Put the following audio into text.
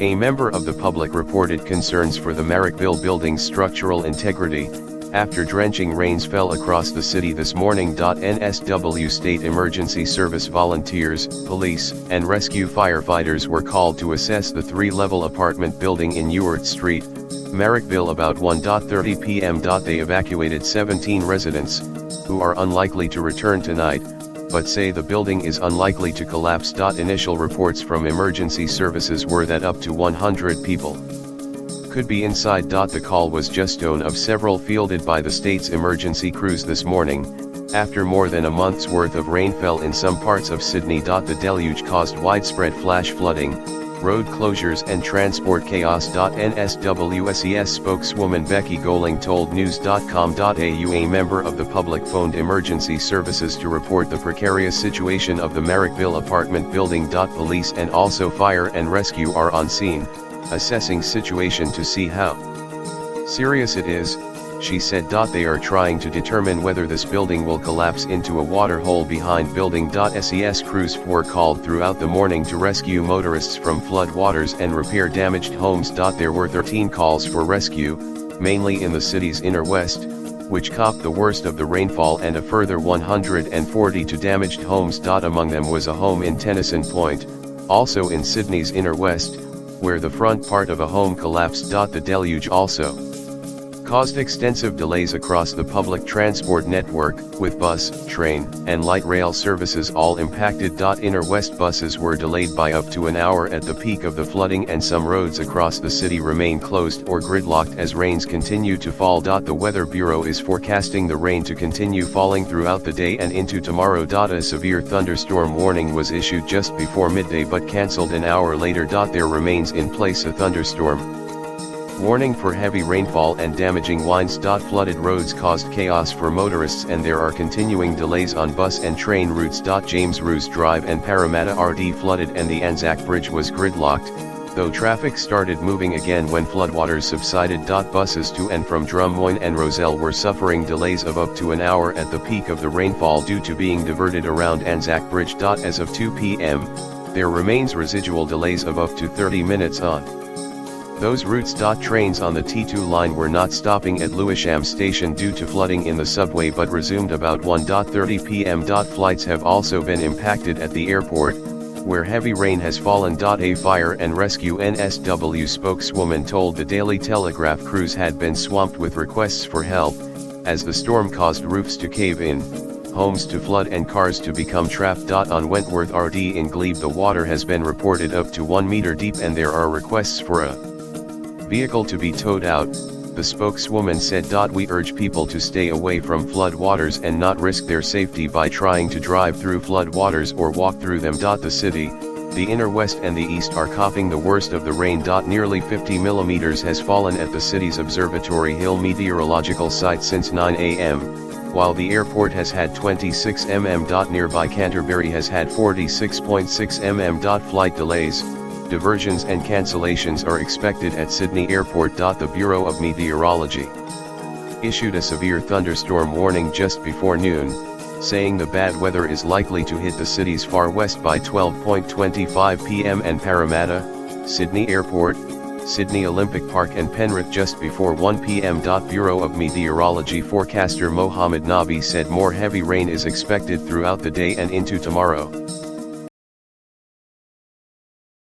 A member of the public reported concerns for the Marrickville building's structural integrity, after drenching rains fell across the city this morning. NSW State Emergency Service volunteers, police, and rescue firefighters were called to assess the three-level apartment building in Ewart Street, Marrickville about 1:30 p.m. They evacuated 17 residents, who are unlikely to return tonight, but say the building is unlikely to collapse. Initial reports from emergency services were that up to 100 people could be inside. The call was just one of several fielded by the state's emergency crews this morning, after more than a month's worth of rain fell in some parts of Sydney. The deluge caused widespread flash flooding, road closures and transport chaos. NSWSES spokeswoman Becky Goling told news.com.au a member of the public phoned emergency services to report the precarious situation of the Marrickville apartment building. Police and also fire and rescue are on scene, assessing situation to see how serious it is, she said. They are trying to determine whether this building will collapse into a water hole behind building. SES crews were called throughout the morning to rescue motorists from flood waters and repair damaged homes. There were 13 calls for rescue, mainly in the city's inner west, which copped the worst of the rainfall, and a further 140 to damaged homes. Among them was a home in Tennyson Point, also in Sydney's inner west, where the front part of a home collapsed. The deluge also caused extensive delays across the public transport network, with bus, train, and light rail services all impacted. Inner west buses were delayed by up to an hour at the peak of the flooding, and some roads across the city remain closed or gridlocked as rains continue to fall. The Weather Bureau is forecasting the rain to continue falling throughout the day and into tomorrow. A severe thunderstorm warning was issued just before midday but cancelled an hour later. There remains in place a thunderstorm warning for heavy rainfall and damaging winds. Flooded roads caused chaos for motorists, and there are continuing delays on bus and train routes. James Roos Drive and Parramatta RD flooded and the Anzac Bridge was gridlocked, though traffic started moving again when floodwaters subsided. Buses to and from Drummoyne and Rozelle were suffering delays of up to an hour at the peak of the rainfall due to being diverted around Anzac Bridge. As of 2 p.m, there remains residual delays of up to 30 minutes on those routes. Trains on the T2 line were not stopping at Lewisham Station due to flooding in the subway but resumed about 1:30 p.m. Flights have also been impacted at the airport, where heavy rain has fallen. A fire and rescue NSW spokeswoman told the Daily Telegraph crews had been swamped with requests for help, as the storm caused roofs to cave in, homes to flood and cars to become trapped. On Wentworth RD in Glebe the water has been reported up to 1 meter deep and there are requests for a vehicle to be towed out, the spokeswoman said. We urge people to stay away from flood waters and not risk their safety by trying to drive through flood waters or walk through them. The city, the inner west and the east are copping the worst of the rain. Nearly 50 millimeters has fallen at the city's Observatory Hill meteorological site since 9 a.m, while the airport has had 26 mm. Nearby Canterbury has had 46.6 mm. Flight delays, diversions and cancellations are expected at Sydney Airport. The Bureau of Meteorology issued a severe thunderstorm warning just before noon, saying the bad weather is likely to hit the city's far west by 12:25 p.m. and Parramatta, Sydney Airport, Sydney Olympic Park and Penrith just before 1 p.m. Bureau of Meteorology forecaster Mohammed Nabi said more heavy rain is expected throughout the day and into tomorrow.